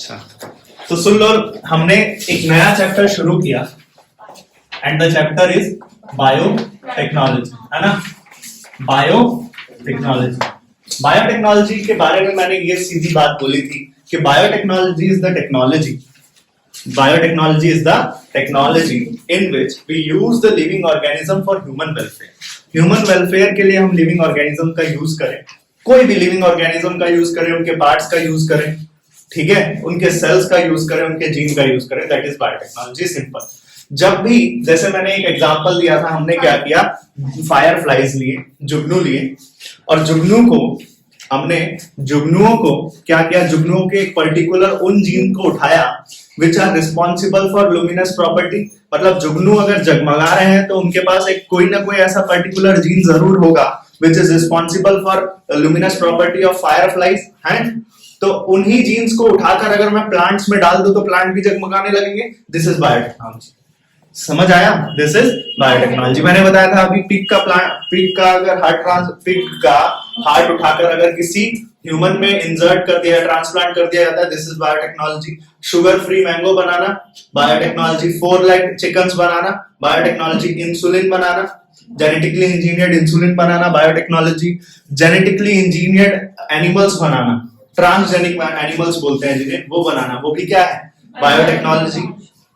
अच्छा, तो सुन लो, हमने एक नया चैप्टर शुरू किया and the chapter is biotechnology, है ना। बायोटेक्नोलॉजी के बारे में मैंने ये सीधी बात बोली थी कि biotechnology is the technology in which we use the living organism for human welfare. Human welfare के लिए हम लिविंग ऑर्गेनिज्म का यूज करें, कोई भी लिविंग ऑर्गेनिज्म का यूज करें, उनके पार्ट्स का यूज करें, ठीक है, उनके सेल्स का यूज करें, उनके जीन का यूज करें, दैट इज बायोटेक्नोलॉजी। सिंपल। जब भी, जैसे मैंने एक एग्जांपल दिया था, हमने क्या किया, फायर फ्लाइज लिए, जुगनू लिए, और जुगनुओं को क्या किया, जुगनुओं के एक पर्टिकुलर उन जीन को उठाया which are responsible for luminous property. मतलब जुगनू अगर जगमगा रहे हैं तो उनके पास एक कोई ना कोई ऐसा पर्टिकुलर जीन जरूर होगा which is responsible for luminous property of fire flies, है। तो उन्हीं जीन्स को उठाकर अगर मैं प्लांट्स में डाल दूं तो प्लांट भी जगमगाने लगेंगे। This is biotechnology. समझ आया? This is biotechnology. मैंने बताया था अभी पिग का अगर हार्ट उठाकर अगर किसी ह्यूमन में इंसर्ट कर दिया, ट्रांसप्लांट कर दिया जाता है, this is biotechnology. Sugar free mango banana, biotechnology. 4 leg chickens banana, biotechnology. Insulin banana, genetically engineered insulin banana, biotechnology. Genetically engineered animals banana, transgenic animals बोलते हैं जिन्हें, वो बनाना, वो भी क्या है, बायोटेक्नोलॉजी।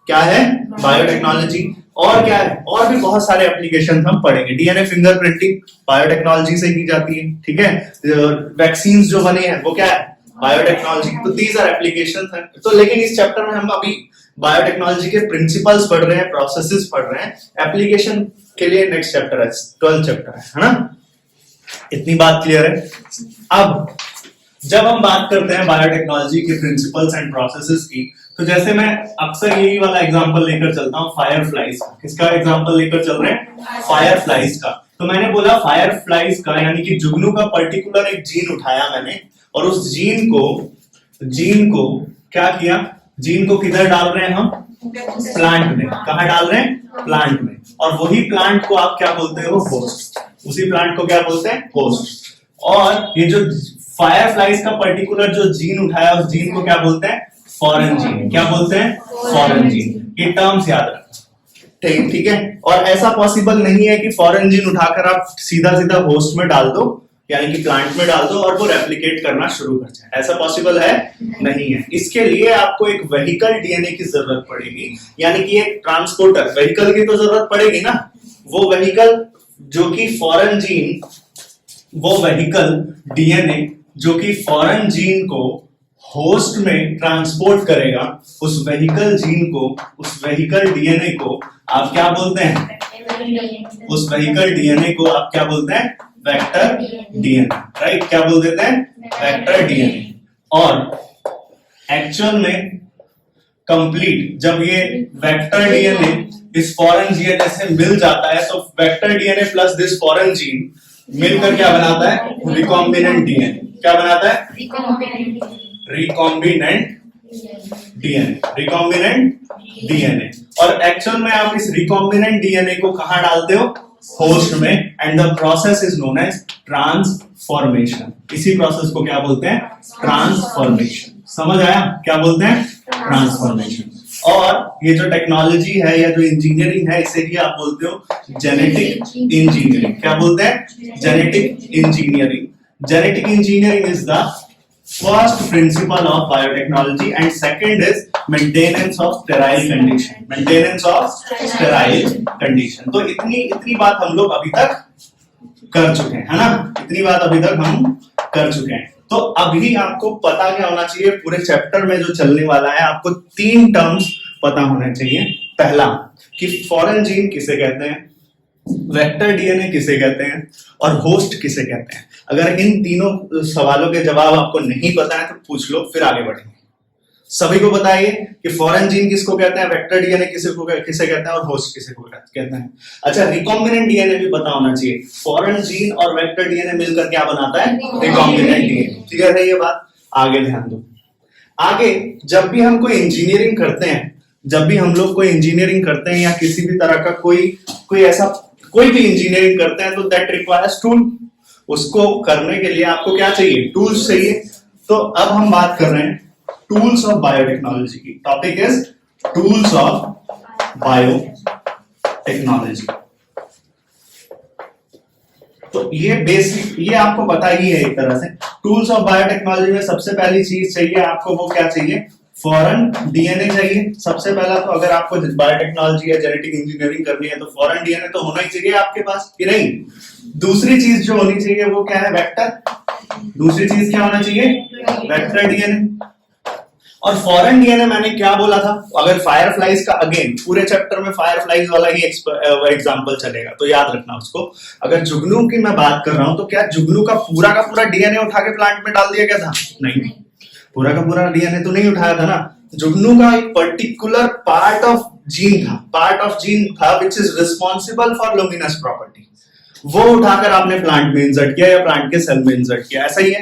क्या है, बायोटेक्नोलॉजी। और क्या है, और भी बहुत सारे एप्लीकेशन हम पढ़ेंगे। डीएनए फिंगरप्रिंटिंग बायोटेक्नोलॉजी से की जाती है, ठीक है। वैक्सीन जो बने हैं वो क्या है, बायोटेक्नोलॉजी। तो दीज आर एप्लीकेशंस हैं। तो लेकिन इस चैप्टर में हम अभी बायोटेक्नोलॉजी के प्रिंसिपल्स पढ़ रहे हैं, प्रोसेसेस पढ़ रहे हैं। एप्लीकेशन के लिए नेक्स्ट चैप्टर है, 12th चैप्टर है ना। इतनी बात क्लियर है। अब जब हम बात करते हैं बायोटेक्नोलॉजी के प्रिंसिपल्स एंड प्रोसेसेस की, तो जैसे मैं अक्सर यही वाला एग्जांपल लेकर चलता हूं, फायर फ्लाइज। किसका एग्जांपल लेकर चल रहे हैं, फायर फ्लाइज का। तो मैंने बोला फायर फ्लाइज का, यानी कि जुगनू का पर्टिकुलर एक जीन उठाया मैंने, और उस जीन को क्या किया, जीन को किधर डाल रहे हैं हम, प्लांट में। कहां डाल रहे हैं, प्लांट में। और वही प्लांट को आप क्या बोलते हो, होस्ट। उसी प्लांट को क्या बोलते हैं, होस्ट। और ये जो फायर फ्लाइज का पर्टिकुलर जो जीन उठाया, उस जीन को क्या बोलते हैं, फॉरेन जीन। क्या बोलते हैं, फॉरेन जीन। ये टर्म्स याद रखना, ठीक है। और ऐसा पॉसिबल नहीं है कि फॉरेन जीन उठाकर आप सीधा होस्ट में डाल दो, यानी कि प्लांट में डाल दो और वो रेप्लिकेट करना शुरू कर जाए। ऐसा पॉसिबल है, नहीं है। इसके लिए आपको एक वेहिकल डीएनए की जरूरत पड़ेगी, यानी कि एक ट्रांसपोर्टर वेहिकल की तो जरूरत पड़ेगी ना। वो वेहिकल जो कि फॉरेन जीन, वो वेहिकल डीएनए जो कि फॉरेन जीन को होस्ट में ट्रांसपोर्ट करेगा, उस वेहिकल जीन को, उस वेहिकल डीएनए को आप क्या बोलते हैं, उस वेहिकल डीएनए को आप क्या बोलते हैं, वेक्टर डीएनए, राइट। क्या बोल देते हैं, वेक्टर डीएनए। और एक्चुअल में कंप्लीट जब ये वेक्टर डीएनए इस फॉरेन डीएनए से मिल जाता है, तो vector DNA plus this foreign gene मिलकर क्या बनाता है, रिकॉम्बिनेंट डीएनए। क्या बनाता है, रिकॉम्बिनेंट डीएनए। और एक्चुअल में आप इस रिकॉम्बिनेंट डीएनए को कहां डालते हो, होस्ट में। And the process is known as transformation. इसी प्रोसेस को क्या बोलते हैं, ट्रांसफॉर्मेशन। समझ आया, क्या बोलते हैं, ट्रांसफॉर्मेशन। और ये जो टेक्नोलॉजी है या जो इंजीनियरिंग है, इसे ही आप बोलते हो जेनेटिक इंजीनियरिंग। क्या बोलते हैं, genetic engineering. Genetic engineering is the first principle of biotechnology, and second is maintenance of sterile condition. Maintenance of sterile condition. तो इतनी बात हम लोग अभी तक कर चुके हैं, है ना। इतनी बात अभी तक हम कर चुके हैं। तो अभी आपको पता क्या होना चाहिए, पूरे चैप्टर में जो चलने वाला है, आपको 3 टर्म्स पता होने चाहिए। पहला कि फॉरेन जीन किसे कहते हैं, वेक्टर डीएनए किसे कहते हैं, और होस्ट किसे कहते हैं। अगर इन तीनों सवालों के जवाब आपको नहीं पता है तो पूछ लो, फिर आगे बढ़ेंगे। सभी को बताइए कि फॉरेन जीन किसको कहते हैं, वेक्टर डीएनए किसे कहते हैं, और होस्ट किसे को कहते हैं। अच्छा, रिकॉम्बिनेंट डीएनए भी पता होना चाहिए। फॉरेन जीन और वेक्टर डीएनए मिलकर क्या बनाता है, रिकॉम्बिनेंट डीएनए। क्लियर है ये बात, आगे ध्यान दो। आगे जब भी हम कोई इंजीनियरिंग करते हैं, जब भी हम लोग कोई इंजीनियरिंग करते हैं या किसी भी तरह का कोई भी इंजीनियरिंग करते हैं, तो दैट रिक्वायर्स टूल। उसको करने के लिए आपको क्या चाहिए, टूल्स चाहिए। तो अब हम बात कर रहे हैं टूल्स ऑफ बायोटेक्नोलॉजी की। Topic is tools of biotechnology. तो ये बेसिक, ये आपको पता ही है एक तरह से। टूल्स ऑफ बायोटेक्नोलॉजी में सबसे पहली चीज चाहिए आपको, वो क्या चाहिए? फॉरेन डीएनए चाहिए। सबसे पहला तो अगर आपको बायोटेक्नोलॉजी या जेनेटिक इंजीनियरिंग करनी है तो फॉरेन डीएनए तो होना ही चाहिए आपके पास, कि नहीं? दूसरी चीज जो होनी चाहिए वो क्या है? वेक्टर। दूसरी चीज क्या होना चाहिए? Vector DNA. और फॉरेन डीएनए मैंने क्या बोला था? अगर फायरफ्लाइज का, अगेन पूरे चैप्टर में फायरफ्लाइज वाला ही एग्जांपल चलेगा, तो याद रखना उसको। अगर जुगनू की मैं बात कर रहा हूं तो क्या जुगनू का पूरा डीएनए उठा के प्लांट में डाल दिया गया था? नहीं, पूरा का पूरा डीएनए तो नहीं उठाया था ना। जुगनू का एक पर्टिकुलर पार्ट ऑफ जीन था which is responsible for luminous property. वो उठाकर आपने प्लांट में इंसर्ट किया या प्लांट के सेल में इंसर्ट किया, ऐसा ही है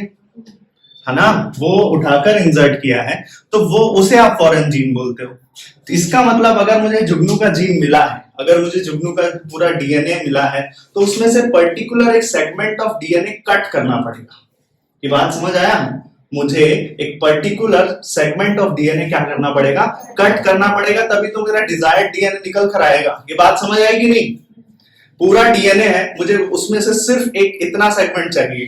ना? वो उठाकर इंसर्ट किया है, तो वो उसे आप फॉरेन जीन बोलते हो। तो इसका मतलब अगर मुझे जुगनू का जीन मिला है, अगर मुझे जुगनू का पूरा डीएनए मिला है, तो उसमें से पर्टिकुलर एक सेगमेंट ऑफ डीएनए कट करना पड़ेगा। ये बात समझ आया? मुझे एक पर्टिकुलर सेगमेंट ऑफ डीएनए क्या करना पड़ेगा? कट करना पड़ेगा, तभी तो मेरा डिजायर्ड डीएनए निकल कर आएगा। ये बात समझ आएगी नहीं? पूरा डीएनए है, मुझे उसमें से सिर्फ एक इतना सेगमेंट चाहिए,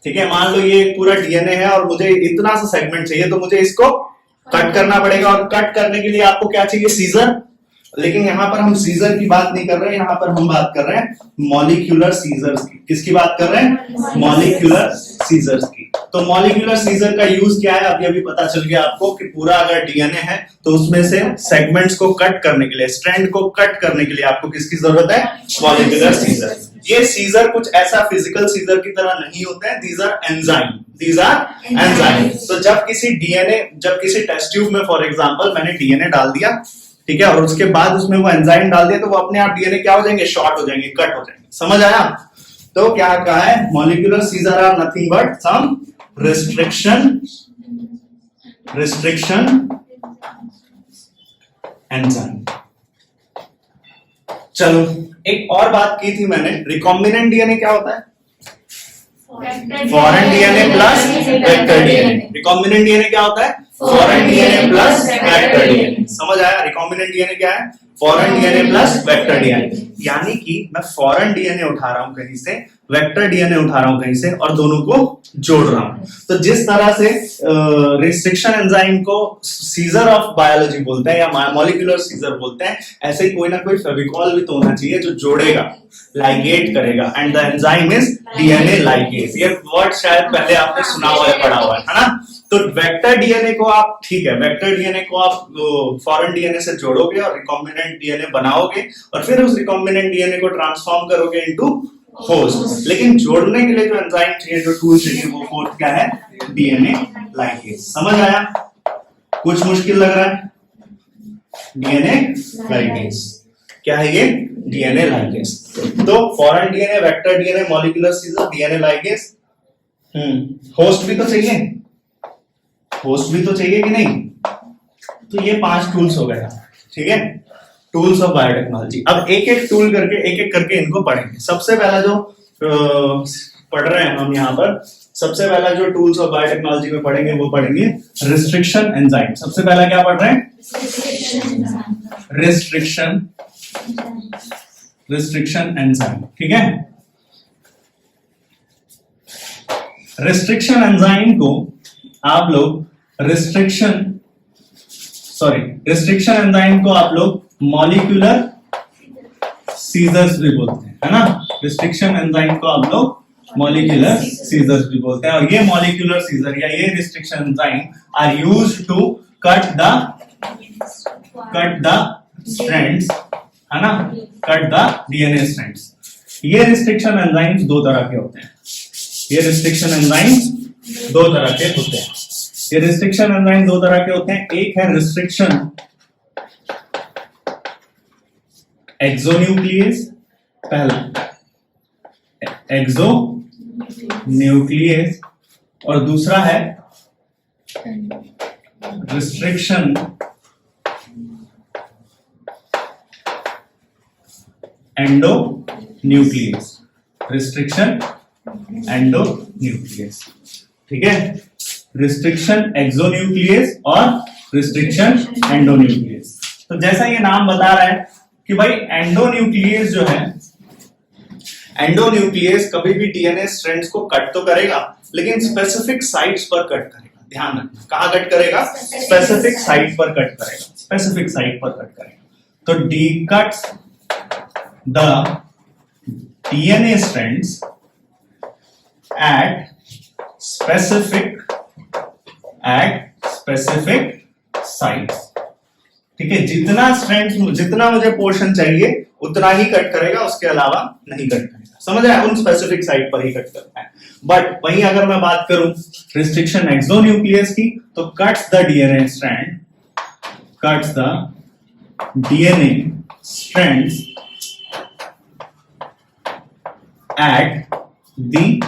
ठीक है? मान लो ये पूरा डीएनए है और मुझे इतना सा सेगमेंट चाहिए, तो मुझे इसको कट करना पड़ेगा। और कट करने के लिए आपको क्या चाहिए? सीजर। लेकिन यहां पर हम सीजर की बात नहीं कर रहे हैं, यहां पर हम बात कर रहे हैं मॉलिक्यूलर सीजर्स की। किसकी बात कर रहे हैं? मॉलिक्यूलर सीजर्स की। तो मॉलिक्यूलर सीजर का यूज क्या है? अभी पता चल गया आपको कि पूरा अगर डीएनए है तो उसमें से सेगमेंट्स को कट करने के लिए, स्ट्रैंड को कट करने के लिए आपको किसकी जरूरत है? Molecular scissor. ये सीजर कुछ ऐसा फिजिकल सीजर की तरह नहीं होते हैं, दीज आर एंजाइम। तो जब किसी टेस्ट ट्यूब में फॉर एग्जांपल मैंने डीएनए डाल दिया, ठीक है, और उसके बाद उसमें वो एंजाइम डाल दिया, तो वो अपने आप डीएनए क्या हो जाएंगे? शॉर्ट हो जाएंगे, कट हो जाएंगे। समझ आया? तो क्या कहा है? Molecular scissor are nothing but some restriction enzyme. चलो, एक और बात की थी मैंने, रिकॉम्बिनेंट डीएनए क्या होता है? Foreign DNA plus vector DNA. Recombinant DNA क्या होता है? Foreign DNA plus vector DNA. समझ आया? रिकॉम्बिनेंट डीएनए क्या है? Foreign DNA plus vector DNA. यानी कि मैं फॉरेन डीएनए उठा रहा हूं कहीं से, वेक्टर डीएनए उठा रहा हूं कहीं से, और दोनों को जोड़ रहा हूं। तो जिस तरह से रिस्ट्रिक्शन एंजाइम को सीजर ऑफ बायोलॉजी बोलते हैं या मॉलिक्यूलर सीजर बोलते हैं, ऐसे ही कोई ना कोई फेविकॉल भी तो होना चाहिए जो जोड़ेगा, लाइगेट करेगा, and the enzyme is DNA ligase. ये वर्ड शायद पहले आपने सुना हुआ है, पढ़ा हुआ है ना? तो वेक्टर डीएनए को आप, ठीक है, वेक्टर डीएनए को आप फॉरेन डीएनए से जोड़ोगे और रिकॉम्बिनेंट डीएनए बनाओगे, और फिर उस रिकॉम्बिनेंट डीएनए को ट्रांसफॉर्म करोगे इनटू होस्ट। लेकिन जोड़ने के लिए जो एंजाइम चाहिए, जो टूल चाहिए, वो फोर्थ क्या है? DNA ligase. समझ आया? कुछ मुश्किल लग रहा है? डीएनए लाइगेज क्या है? ये डीएनए लाइगेज। तो foreign DNA, vector DNA, molecular scissor, DNA ligase. Host भी तो चाहिए, होस्ट भी तो चाहिए कि नहीं? तो ये 5 टूल्स हो गए, ठीक है, टूल्स ऑफ बायोटेक्नोलॉजी। अब एक एक करके इनको पढ़ेंगे। सबसे पहला जो पढ़ रहे हैं हम यहाँ पर, सबसे पहला जो टूल्स ऑफ बायोटेक्नोलॉजी में पढ़ेंगे वो पढ़ेंगे रिस्ट्रिक्शन एंजाइम। सबसे पहला क्या पढ़ रहे हैं? रिस्ट्रिक्शन एंजाइम, ठीक है। रिस्ट्रिक्शन एंजाइम को आप लोग रिस्ट्रिक्शन एंजाइम को आप लोग मॉलिक्यूलर सीजर्स भी बोलते हैं, है ना? रिस्ट्रिक्शन एंजाइम को आप लोग मॉलिक्यूलर सीजर्स भी बोलते हैं। और ये मॉलिक्यूलर सीजर या ये restriction enzyme are used to cut the strands, है ना? Cut the DNA strands. ये रिस्ट्रिक्शन एंजाइम्स दो तरह के होते हैं। ये रिस्ट्रिक्शन एंजाइम्स दो तरह के होते हैं। ये रिस्ट्रिक्शन एंजाइम दो तरह के होते हैं। एक है रिस्ट्रिक्शन एक्सोन्यूक्लियस, पहला एक्सोन्यूक्लियस, और दूसरा है रिस्ट्रिक्शन एंडोन्यूक्लियस। रिस्ट्रिक्शन एंडोन्यूक्लियस, ठीक है। रिस्ट्रिक्शन एक्सोन्यूक्लियस और रिस्ट्रिक्शन एंडोन्यूक्लियस। तो जैसा ये नाम बता रहा है कि भाई एंडोन्यूक्लियस जो है, एंडोन्यूक्लियस कभी भी डीएनए स्ट्रैंड्स को कट तो करेगा लेकिन स्पेसिफिक साइट्स पर कट करेगा। ध्यान रखना, कहां कट करेगा? स्पेसिफिक साइट पर कट करेगा, स्पेसिफिक साइट पर कट करेगा। तो D cuts the DNA strands at specific sites। ठीक है, जितना मुझे पोर्शन चाहिए उतना ही कट करेगा, उसके अलावा नहीं कट करेगा। समझ आया? उन स्पेसिफिक साइट पर ही कट करता है। बट वहीं अगर मैं बात करूं रिस्ट्रिक्शन एक्सोन्यूक्लियस की, तो cuts the DNA strand, cuts the DNA strands at the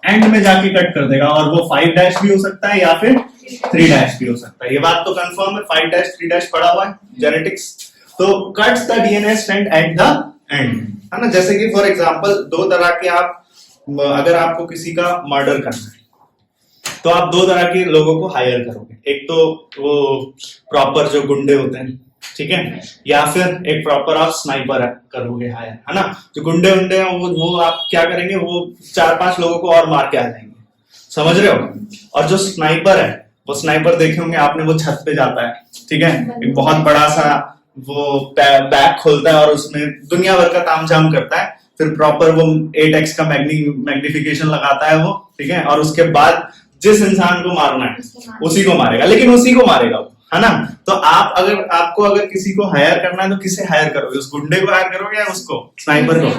end में जाके कट कर देगा। और वो 5' भी हो सकता है या फिर 3' भी हो सकता है। ये बात तो कंफर्म है, 5' 3' पढ़ा हुआ है जेनेटिक्स। तो cuts the DNA strand at the end, है ना। जैसे कि फॉर एग्जांपल दो तरह के अगर आपको किसी का मर्डर करना है तो आप दो तरह के लोगों को हायर करोगे। एक तो वो प्रॉपर जो गुंडे होते हैं, ठीक है, या फिर एक प्रॉपर आप स्नाइपर करोगे हायर, है ना। जो गुंडे हैं वो आप क्या करेंगे, वो 4-5 लोगों को और मार के आ जाएंगे, समझ रहे हो। और जो स्नाइपर है, वो स्नाइपर देखे होंगे आपने, वो छत पे जाता है, ठीक है, एक बहुत बड़ा सा वो बैग खोलता है और उसमें दुनिया भर का तामझाम करता है। फिर प्रॉपर वो 8x का मैग्निफिकेशन लगाता है वो, ठीक है, और उसके बाद जिस इंसान को मारना है उसी को मारेगा, लेकिन उसी को मारेगा वो, है ना। तो आपको अगर किसी को हायर करना है तो किसे हायर करोगे? उस गुंडे को हायर करोगे या उसको, स्नाइपर को?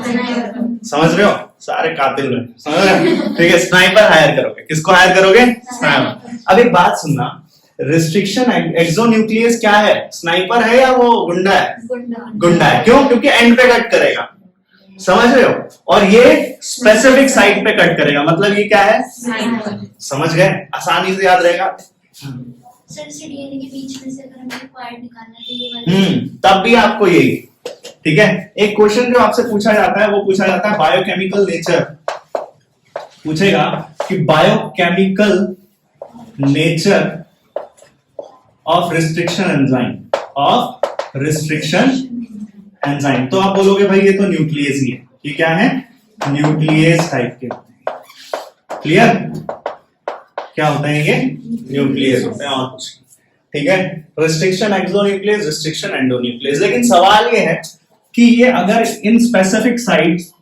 समझ रहे हो, सारे कातिल में, समझ रहे हो, ठीक है। स्नाइपर हायर करोगे, किसको हायर करोगे? स्नाइपर। अब एक बात सुनना, रिस्ट्रिक्शन एक्सोन्यूक्लियस क्या है? स्नाइपर है या वो गुंडा है? गुंडा है। क्यों? क्योंकि एंड पे कट करेगा, समझ रहे हो। और ये स्पेसिफिक साइट पे कट करेगा, मतलब ये क्या है? समझ गए? आसानी से याद रहेगा। सर डीएनए के बीच में से अगर हमें पार्ट निकालना है तो ये वाला तब भी आपको यही, ठीक है। एक क्वेश्चन जो आपसे पूछा जाता है वो पूछा जाता है बायोकेमिकल नेचर, पूछेगा कि biochemical nature of restriction enzyme, of restriction enzyme. तो आप बोलोगे भाई ये तो न्यूक्लियस ही है, ये क्या है? न्यूक्लियस टाइप के होते हैं। क्लियर? क्या होते हैं ये? न्यूक्लियस होते हैं, और कुछ, ठीक है। Restriction exonuclease, restriction endonuclease. लेकिन सवाल ये है कि ये अगर इन स्पेसिफिक साइट्स,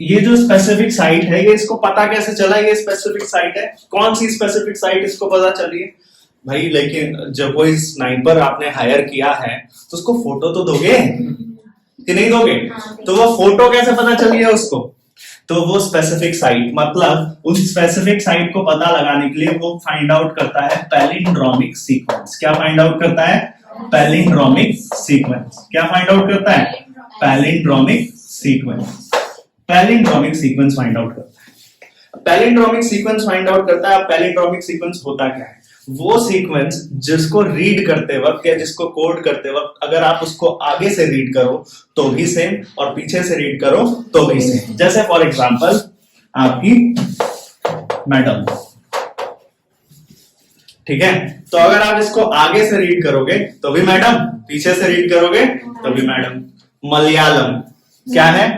ये जो स्पेसिफिक साइट है, ये इसको पता कैसे चला ये स्पेसिफिक साइट है? कौन सी स्पेसिफिक साइट इसको पता चली है भाई? लेकिन जब कोई स्नाइपर आपने हायर किया है तो उसको फोटो तो दोगे कि नहीं दोगे? तो वो फोटो कैसे पता चली है उसको? तो वो स्पेसिफिक साइट, मतलब उस स्पेसिफिक साइट को पता लगाने के लिए वो फाइंड आउट करता है पैलिंड्रोमिक सीक्वेंस। क्या फाइंड आउट करता है? Palindromic sequence. क्या फाइंड आउट करता है? Palindromic sequence. Palindromic sequence find out करता है। पैलिंड्रोमिक सीक्वेंस फाइंड आउट करता है। पैलिंड्रोमिक सीक्वेंस होता क्या है? वो सीक्वेंस जिसको रीड करते वक्त या जिसको कोड करते वक्त अगर आप उसको आगे से रीड करो तो भी सेम, और पीछे से रीड करो तो भी सेम। जैसे फॉर एग्जांपल आपकी मैडम, ठीक है, तो अगर आप इसको आगे से रीड करोगे तो भी मैडम, पीछे से रीड करोगे तो भी मैडम। मलयालम क्या है?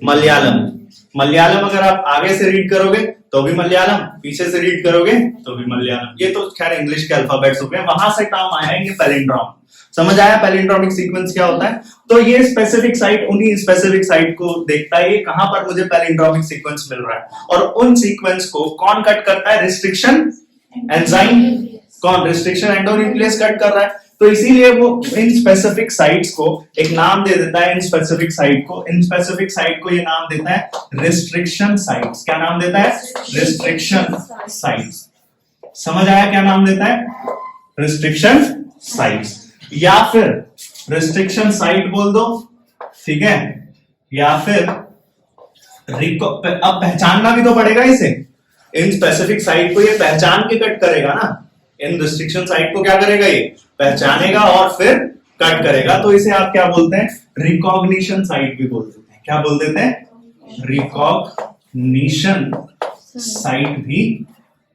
मलयालम। मलयालम अगर आप आगे से रीड करोगे तो भी मलयालम, पीछे से रीड करोगे तो भी मलयालम। ये तो खैर इंग्लिश के अल्फाबेट्स हो गए, वहां से काम आया है ये पैलिंड्रोम। समझ आया पैलिंड्रोमिक सीक्वेंस क्या होता है? तो ये स्पेसिफिक साइट उन्हीं स्पेसिफिक साइट को देखता है, ये कहां पर मुझे पैलिंड्रोमिक सीक्वेंस मिल रहा है। और उन सीक्वेंस को कौन कट करता है? Restriction enzyme. कौन? रिस्ट्रिक्शन एंडोन्यूक्लियस कट कर रहा है। तो इसीलिए वो इन स्पेसिफिक साइट्स को एक नाम दे देता है। इन स्पेसिफिक साइट को ये नाम देता है रिस्ट्रिक्शन साइट्स। क्या नाम देता है? Restriction sites. समझ आया क्या नाम देता है? रिस्ट्रिक्शन साइट्स, या फिर रिस्ट्रिक्शन साइट बोल दो, ठीक है, या फिर अब पहचानना भी तो पड़ेगा इसे। इन स्पेसिफिक साइट को ये पहचान के कट करेगा ना। इन रिस्ट्रिक्शन साइट को क्या करेगा? ये पहचानेगा और फिर कट करेगा। तो इसे आप क्या बोलते हैं? रिकॉग्निशन साइट भी बोल देते हैं। क्या बोल देते हैं? रिकॉग्निशन साइट भी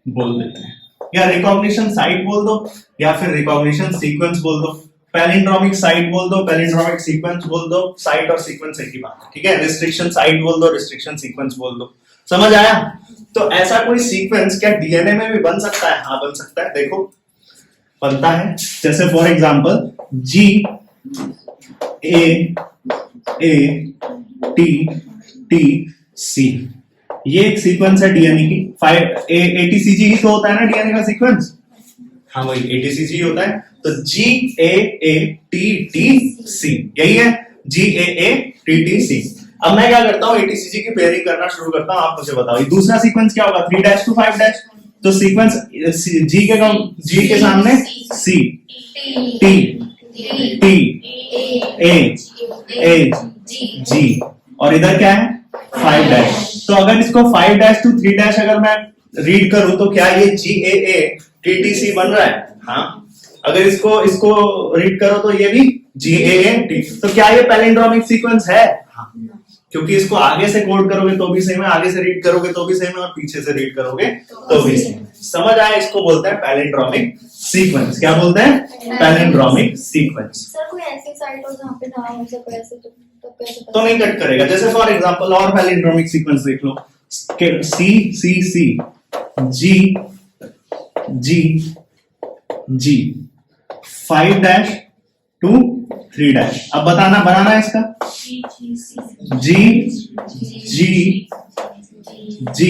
बोल देते हैं, या रिकॉग्निशन साइट बोल दो या फिर रिकॉग्निशन सीक्वेंस बोल दो, पैलिंड्रोमिक साइट बोल दो, पैलिंड्रोमिक सीक्वेंस बोल दो, साइट और सीक्वेंस एक ही बात है, ठीक है। रिस्ट्रिक्शन साइट बोल दो, रिस्ट्रिक्शन सीक्वेंस बोल दो, समझ आया। तो ऐसा कोई सीक्वेंस क्या डीएनए में भी बन सकता है? हाँ बन सकता है, देखो बनता है। जैसे for example G A T T C, ये एक सीक्वेंस है डीएनए की। 5 ATCG ही तो होता है ना डीएनए का सीक्वेंस, हाँ वही ATCG होता है। तो GAATTC यही है, GAATTC। अब मैं क्या करता हूँ, ATCG की पेयरिंग करना शुरू करता हूँ, आप मुझे बताओ ये दूसरा सीक्वेंस क्या होगा, 3' to 5'। तो सीक्वेंस G के सामने C, T, T, A, G, और इधर क्या है 5'। तो अगर इसको 5' to 3' अगर मैं रीड करूं तो क्या ये GAATTC बन रहा है? हाँ। अगर इसको रीड करो तो ये भी GAAT। तो क्या ये पैलिंड्रोमिक सीक्वेंस है? हाँ। क्योंकि इसको आगे से कोड करोगे तो भी सेम है, आगे से रीड करोगे तो भी सेम है, और पीछे से रीड करोगे तो भी सेम। समझ आया? इसको बोलते हैं पैलिंड्रोमिक सीक्वेंस। क्या बोलते हैं? Palindromic sequence. सर कोई ऐसी साइट हो जहाँ पे ना हो सके ऐसे तो कैसे तो नहीं कट करेगा। जैसे फॉर एग्जांपल और पैलिंड्रोमिक सीक्वेंस देख लो, C G G G 5' to 3'। अब बनाना है इसका G G G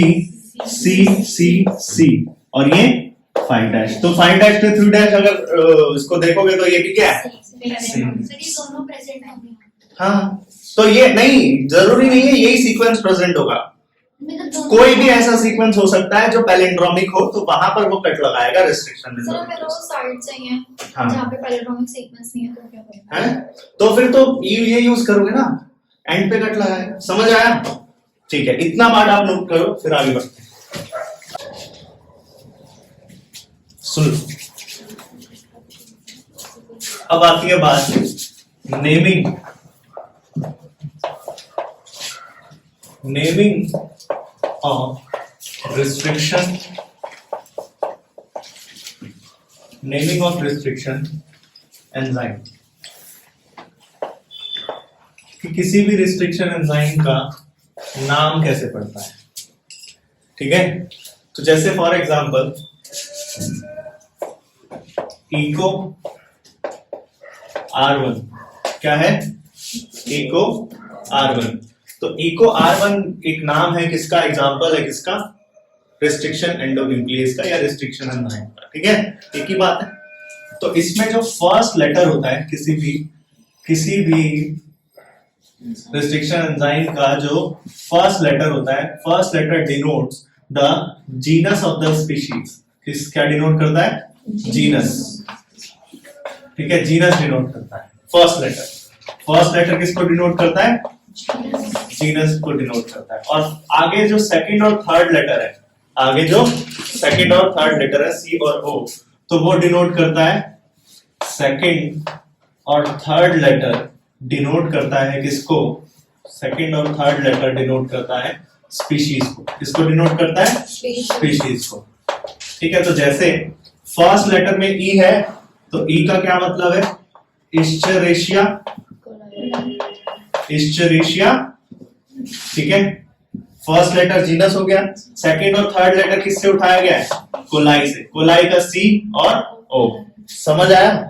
C C C और ये 5'। तो 5' to 3' अगर इसको देखोगे तो ये भी क्या है? सर ये दोनों प्रेजेंट होंगे। हाँ, तो ये नहीं जरूरी नहीं है यही सीक्वेंस प्रेजेंट होगा, कोई भी ऐसा सीक्वेंस हो सकता है जो पैलिंड्रोमिक हो, तो वहां पर वो कट लगाएगा रिस्ट्रिक्शन में। सर अगर वो साइड से हैं हाँ। जहाँ पे पैलिंड्रोमिक सीक्वेंस नहीं है तो क्या करेंगे? है तो फिर तो ये यूज करोगे ना, एंड पे कट लगाएगा। समझ आया? ठीक है, इतना बात आप नोट करो, फिर आगे बढ़ते हैं। सुन, अब आती है बात naming of restriction, naming of restriction enzyme. कि किसी भी रिस्ट्रिक्शन एंजाइम का नाम कैसे पड़ता है, ठीक है। तो जैसे फॉर एग्जांपल इको R1, क्या है? Eco R1। तो इको R1 एक नाम है किसका? एग्जांपल है किसका? रिस्ट्रिक्शन एंडोन्यूक्लियस का या रिस्ट्रिक्शन एंजाइम का, ठीक है, एक ही बात है। तो इसमें जो फर्स्ट लेटर होता है किसी भी रिस्ट्रिक्शन एंजाइम का, जो फर्स्ट लेटर होता है, first letter denotes the genus of the species. क्या डिनोट करता है? जीनस, ठीक है, जीनस डिनोट करता है फर्स्ट लेटर किसको डिनोट करता है? जीनस को डिनोट करता है। और आगे जो सेकंड और थर्ड लेटर है, सी और ओ, तो वो डिनोट करता है, सेकंड और थर्ड लेटर डिनोट करता है किसको? सेकंड और थर्ड लेटर डिनोट करता है स्पीशीज को। किसको डिनोट करता है? स्पीशीज को, ठीक है। तो जैसे फर्स्ट लेटर में ई है, तो ई का क्या मतलब है? इस्चरेशिया, ठीक है। फर्स्ट लेटर जीनस हो गया, सेकंड और थर्ड लेटर किससे उठाया गया है? कोलाई से। कोलाई का सी और ओ, समझ आया?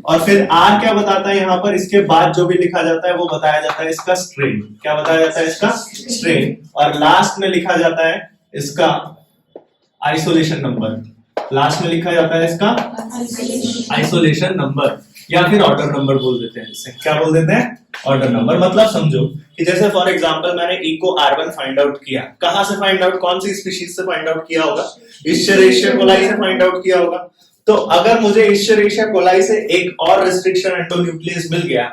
और फिर आर क्या बताता है यहाँ पर? इसके बाद जो भी लिखा जाता है वो बताया जाता है इसका स्ट्रेन। क्या बताया जाता है? इसका स्ट्रेन। और लास्ट में लिखा जाता है इसका आइसोलेशन नंबर। लास्ट में लिखा जाता है इसका आइसोलेशन नंबर, या फिर ऑर्डर नंबर बोल देते हैं इसे। क्या बोल देते हैं? Order number. मतलब समझो कि जैसे फॉर एग्जांपल मैंने इको R1 फाइंड आउट किया, कहां से फाइंड आउट? कौन सी स्पीशीज से फाइंड आउट किया होगा? इस्चरेशिया कोलाई से फाइंड आउट किया होगा। तो अगर मुझे इस्चरेशिया कोलाई से एक और रिस्ट्रिक्शन एंडोन्यूक्लियस मिल गया,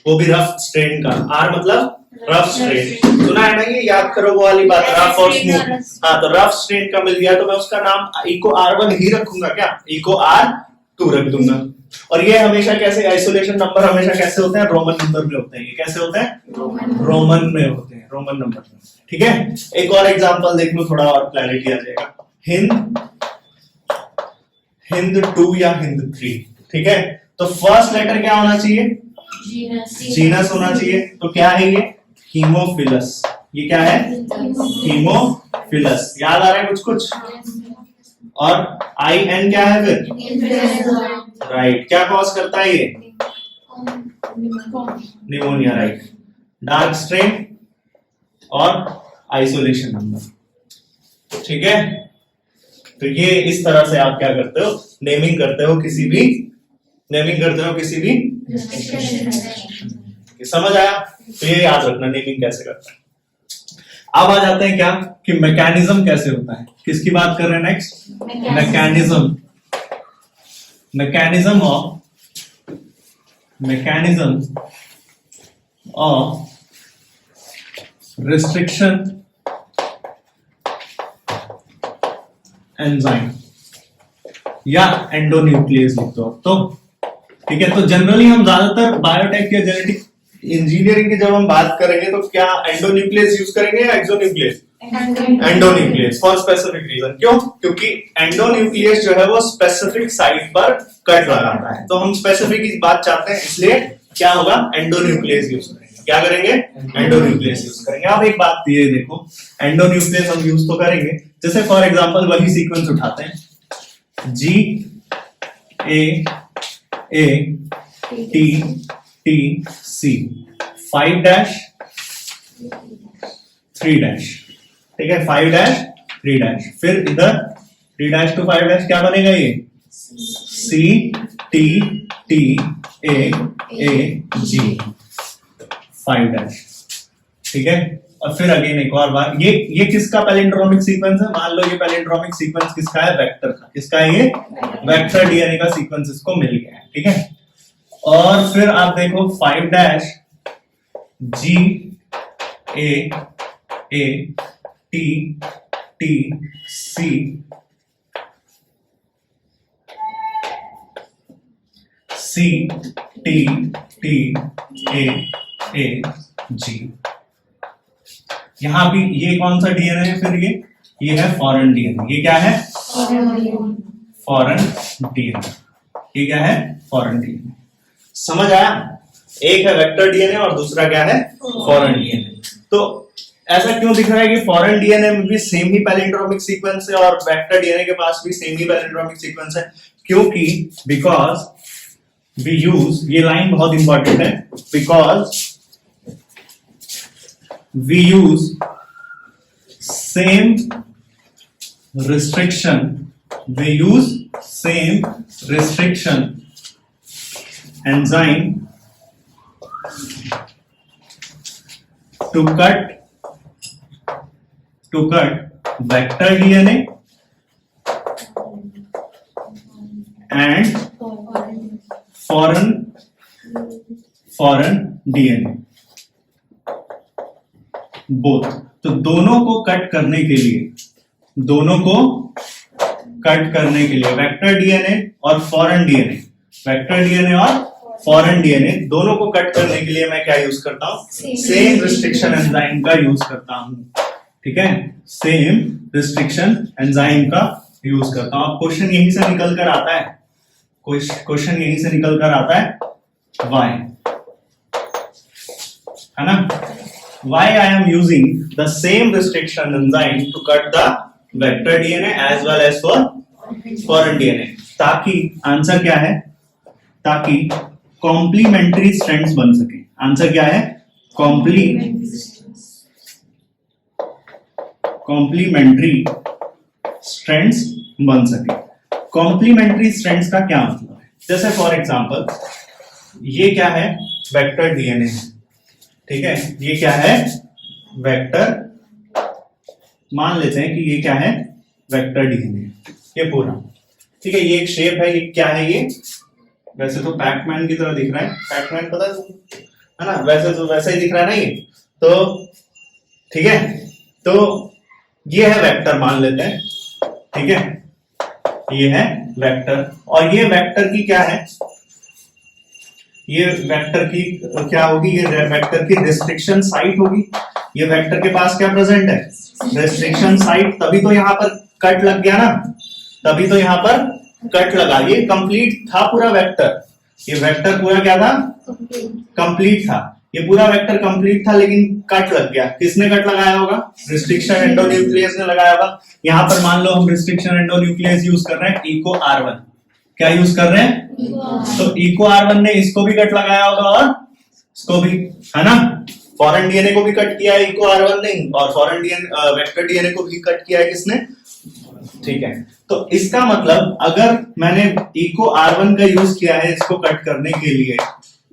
वो भी रफ स्ट्रेन का, R मतलब रफ स्ट्रेन, सुना है ना? ये याद करो वो वाली बात, रफ और स्मूथ। हाँ, तो रफ स्ट्रेन का मिल गया तो मैं उसका नाम इको R1 ही रखूंगा। क्या? इको R2 रख दूंगा। और ये हमेशा कैसे, आइसोलेशन नंबर हमेशा कैसे होते हैं? रोमन नंबर में होते हैं। ये कैसे होते हैं? रोमन में होते हैं, रोमन नंबर में, ठीक है। एक और एग्जांपल देख लो, थोड़ा और क्लैरिटी आ जाएगा। हिंद हिंद 2 या हिंद 3, ठीक है। तो फर्स्ट लेटर क्या होना चाहिए? जीनस होना चाहिए। तो क्या है ये? हीमोफिलस। ये क्या है? हीमोफिलस। याद आ रहा है कुछ कुछ? और IN क्या है फिर? राइट। क्या कॉज करता है ये? Pneumonia, right. डार्क स्ट्रेन और आइसोलेशन नंबर, ठीक है। तो ये इस तरह से आप क्या करते हो? नेमिंग करते हो किसी भी समझ आया? तो ये याद रखना नेमिंग कैसे करता है। अब आ जाते हैं क्या कि मैकेनिज्म कैसे होता है। किसकी बात कर रहे हैं next? Mechanism of restriction enzyme या एंडोन्यूक्लियस लिख दो तो, ठीक है। तो जनरली हम ज्यादातर बायोटेक या जेनेटिक इंजीनियरिंग की जब हम बात करेंगे तो क्या एंडोन्यूक्लियस यूज करेंगे या exonuclease? Endonuclease for specific region. क्यों? क्योंकि एंडोन्यूक्लियस जो है वो स्पेसिफिक साइट पर कट लगाता है। तो हम स्पेसिफिक बात चाहते हैं, इसलिए क्या होगा? एंडोन्यूक्लियस यूज करेंगे। क्या करेंगे? एंडोन्यूक्लियस यूज करेंगे। अब एक बात ये देखो, एंडोन्यूक्लियस हम यूज तो करेंगे, जैसे फॉर एग्जांपल वही सीक्वेंस उठाते हैं, GAATTC 5' 3', ठीक है। 5' 3', फिर इधर 3' to 5' क्या बनेगा? ये CTTAAG 5', ठीक है। और फिर अगेन एक और बात, ये किसका पैलिंड्रोमिक सीक्वेंस है? मान लो ये पैलिंड्रोमिक सीक्वेंस किसका है? वेक्टर का। किसका है ये? वेक्टर डीएनए का सीक्वेंस इसको मिल गया है, ठीक है। और फिर आप देखो 5' GAATTC 3TTAAG। यहां भी ये कौन सा डीएनए है? फिर ये है फॉरेन डीएनए। ये क्या है? Foreign DNA. ये क्या है? Foreign DNA. समझ आया? एक है वेक्टर डीएनए और दूसरा क्या है? Foreign DNA. तो ऐसा क्यों दिख रहा है कि फॉरेन डीएनए में भी सेम ही पैलिंड्रोमिक सीक्वेंस है और वेक्टर डीएनए के पास भी सेम ही पैलिंड्रोमिक सीक्वेंस है? क्योंकि बिकॉज वी यूज, ये लाइन बहुत इंपॉर्टेंट है, because we use same restriction enzyme to cut vector DNA and foreign DNA both. तो दोनों को कट करने के लिए वेक्टर डीएनए और फॉरेन डीएनए, दोनों को कट करने के लिए मैं क्या यूज करता हूं? सेम रिस्ट्रिक्शन एंजाइम का यूज करता हूं, ठीक है। सेम रिस्ट्रिक्शन एंजाइम का यूज करता हूं। अब क्वेश्चन यहीं से निकल कर आता है, वाई, है ना? Why I am using the same restriction enzyme to cut the vector DNA as well as for foreign DNA? ताकि आंसर क्या है? ताकि कॉम्प्लीमेंट्री स्ट्रैंड्स बन सके। आंसर क्या है? कॉम्प्लीमेंट्री स्ट्रैंड्स बन सके। कॉम्प्लीमेंट्री स्ट्रैंड्स का क्या मतलब है? जैसे फॉर एग्जांपल ये क्या है? वेक्टर डीएनए है, ठीक है। ये क्या है? वेक्टर, मान लेते हैं कि ये क्या है? वेक्टर डीएनए, ये पूरा, ठीक है। ये एक शेप है, ये क्या है? ये वैसे तो पैकमैन की तरह दिख रहा है, पैकमैन पता है ना? वैसे ही दिख रहा है ना ये, तो ठीक है। तो ये है वेक्टर मान लेते हैं, ठीक है। ये है वेक्टर, और ये वेक्टर की क्या है? ये वेक्टर की क्या होगी? ये वेक्टर की रिस्ट्रिक्शन साइट होगी। ये वेक्टर के पास क्या प्रेजेंट है? Restriction site. तभी तो यहां पर कट लग गया ना, तभी तो यहां पर कट लगा, ये कंप्लीट था पूरा वेक्टर, ये वेक्टर पूरा क्या था, कंप्लीट था, ये पूरा वेक्टर कंप्लीट था, लेकिन कट लग गया। किसने कट लगाया होगा, रिस्ट्रिक्शन एंडोन्यूक्लियस ने लगाया होगा। यहाँ पर मान लो हम रिस्ट्रिक्शन एंडोन्यूक्लियस यूज कर रहे हैं, इको R1, क्या यूज कर रहे हैं, तो इको R1 ने इसको भी कट लगाया होगा और इसको भी, है ना। फॉरेन डीएनए को भी कट किया है इको R1 ने, और फॉरेन डीएनए वेक्टर डीएनए को भी कट किया है किसने, ठीक है। तो इसका मतलब अगर मैंने इको R1 का यूज किया है इसको कट करने के लिए,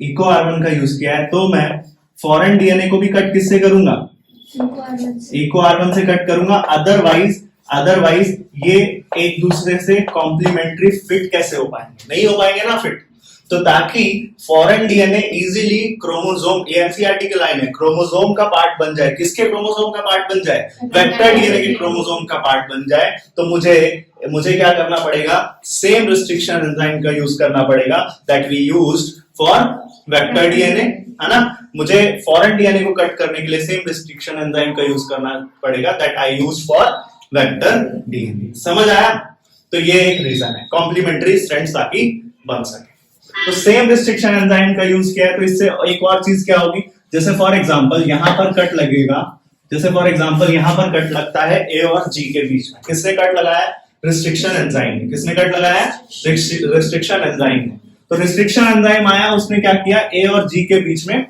इको R1 का यूज किया है, तो मैं फॉरेन डीएनए को भी कट किससे करूंगा, इको R1 से कट करूंगा। अदरवाइज ये एक दूसरे से कॉम्प्लीमेंट्री फिट कैसे हो पाएंगे, नहीं हो पाएंगे ना फिट। तो ताकि फॉरेन डीएनए इजीली क्रोमोसोम, ये एनसीईआरटी की लाइन है, क्रोमोसोम का पार्ट बन जाए, किसके क्रोमोसोम का पार्ट बन जाए, वेक्टर डीएनए के क्रोमोसोम का पार्ट बन जाए, तो मुझे क्या करना पड़ेगा, सेम रिस्ट्रिक्शन एंजाइम का यूज करना पड़ेगा that we used for vector DNA, है ना। मुझे फॉरेन डीएनए को कट करने के लिए सेम रिस्ट्रिक्शन एंजाइम का यूज करना पड़ेगा that I use for vector DNA. समझ आया। तो ये एक रीजन है, कॉम्प्लीमेंट्री स्ट्रैंड्स ताकि बन सके। तो सेम रिस्ट्रिक्शन एंजाइम का यूज किया है, तो इससे एक और चीज क्या होगी, जैसे फॉर एग्जांपल यहां पर कट लगेगा, जैसे फॉर एग्जांपल यहां पर कट लगता है ए और जी के बीच में, किसने कट लगाया, रिस्ट्रिक्शन एंजाइम ने। किसने कट लगाया, रिस्ट्रिक्शन एंजाइम ने। तो रिस्ट्रिक्शन एंजाइम आया, उसने क्या किया, ए और जी के बीच में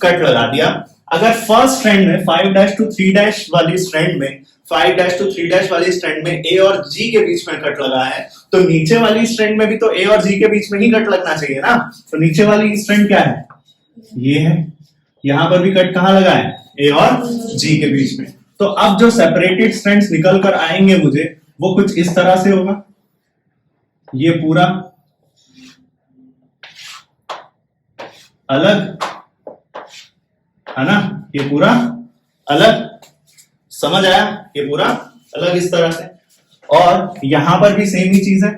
कट लगा दिया। अगर फर्स्ट स्ट्रैंड में 5' to 3' वाली स्ट्रैंड में 5' to 3' वाली स्ट्रैंड में ए और जी के बीच में कट लगा है, तो नीचे वाली स्ट्रैंड में भी तो ए और जी के बीच में ही कट लगना चाहिए ना। तो नीचे वाली स्ट्रैंड क्या है, ये है, यहां पर भी कट कहां लगा है, ए और जी के बीच में। तो अब जो सेपरेटेड स्ट्रैंड्स निकल कर आएंगे मुझे, वो कुछ इस तरह से होगा, ये पूरा अलग, है ना, ये पूरा अलग, समझ आया, ये पूरा अलग इस तरह से। और यहां पर भी सेम ही चीज है,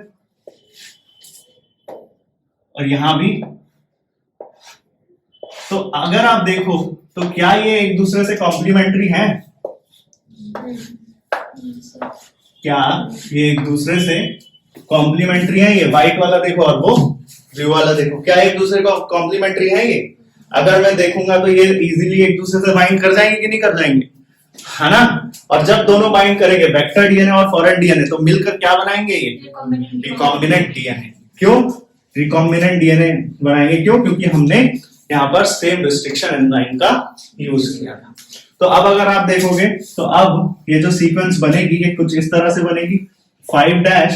और यहां भी। तो अगर आप देखो तो क्या ये एक दूसरे से कॉम्प्लीमेंट्री हैं, क्या ये एक दूसरे से कॉम्प्लीमेंट्री है, ये व्हाइट वाला देखो और वो ब्लू वाला देखो, क्या एक दूसरे को कॉम्प्लीमेंट्री है ये। अगर मैं देखूंगा तो ये इजीली एक दूसरे से बाइंड कर जाएंगे कि नहीं कर जाएंगे, है ना। और जब दोनों बाइंड करेंगे वेक्टर डीएनए और फॉरेन डीएनए, तो मिलकर क्या बनाएंगे, ये रिकॉम्बिनेंट डीएनए। क्यों रिकॉम्बिनेंट डीएनए बनाएंगे, क्यों, क्योंकि हमने यहाँ पर सेम रिस्ट्रिक्शन एंजाइम का यूज किया था। तो अब अगर आप देखोगे तो अब ये जो सीक्वेंस बनेगी ये कुछ इस तरह से बनेगी, 5'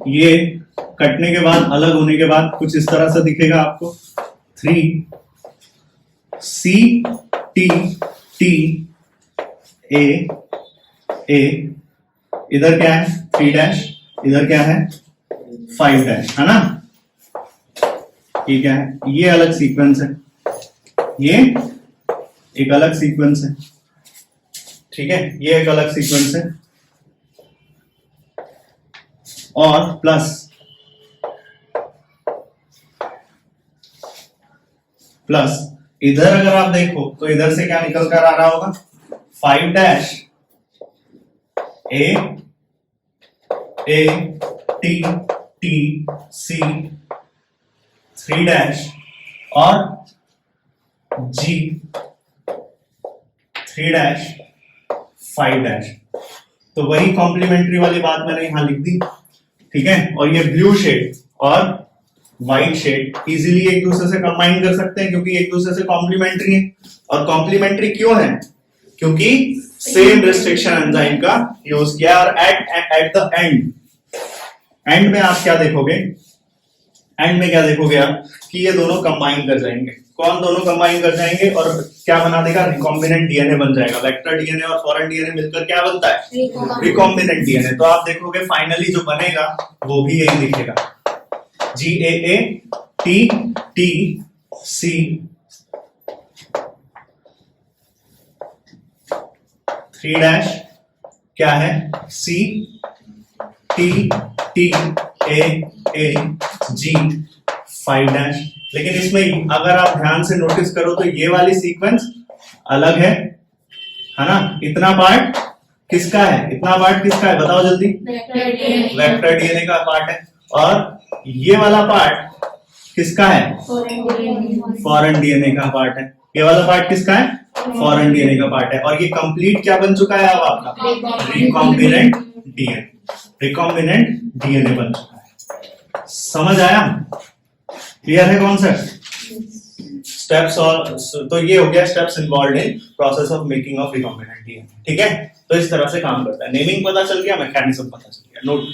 ये कटने के बाद, अलग होने के बाद कुछ इस तरह से दिखेगा आपको, 3 C T T A A, इधर क्या है 3', इधर क्या है 5', है ना। ये क्या है, ये अलग सीक्वेंस है, ये एक अलग सीक्वेंस है, ठीक है, ये एक अलग सीक्वेंस है। और प्लस इधर अगर आप देखो तो इधर से क्या निकल कर आ रहा होगा, 5' A T T C 3' और G 3' 5'। तो वही कॉम्प्लीमेंट्री वाली बात मैंने यहां लिख दी, ठीक है। और ये ब्लू शेड और व्हाइट शेड इजीली एक दूसरे से कंबाइन कर सकते हैं, क्योंकि एक दूसरे से कॉम्प्लीमेंट्री है। और कॉम्प्लीमेंट्री क्यों है, क्योंकि सेम रिस्ट्रिक्शन एंजाइम का यूज किया। और एट द एंड में आप क्या देखोगे, एंड में क्या देखोगे आप, कि ये दोनों कंबाइन कर जाएंगे। कौन दोनों कंबाइन कर जाएंगे और क्या बना देगा, रिकॉम्बिनेंट डीएनए बन जाएगा। वेक्टर डीएनए और फॉरेन डीएनए मिलकर क्या बनता है, रिकॉम्बिनेंट डीएनए। तो आप देखोगे फाइनली जो बनेगा वो भी यही दिखेगा, GAA TTC 3' क्या है CTTAG 5'। लेकिन इसमें अगर आप ध्यान से नोटिस करो तो ये वाली सीक्वेंस अलग है ना, इतना पार्ट किसका है, इतना पार्ट किसका है बताओ जल्दी, वेक्टर डीएनए का पार्ट है। और ये वाला पार्ट किसका है, फॉरेन डीएनए का पार्ट है। ये वाला पार्ट किसका है, फॉरेन डीएनए का पार्ट है। और ये कंप्लीट क्या बन चुका है अब आपका, रिकॉम्बिनेंट डीएनए, रिकॉम्बिनेंट डीएनए बन चुका है। समझ आया, क्लियर है कॉन्सेप्ट? स्टेप्स और तो ये हो गया steps involve in process of making of recombinant DNA. ठीक है, तो इस तरह से काम करता है। नेमिंग पता चल गया, मैकेनिज्म पता चल गया, नोट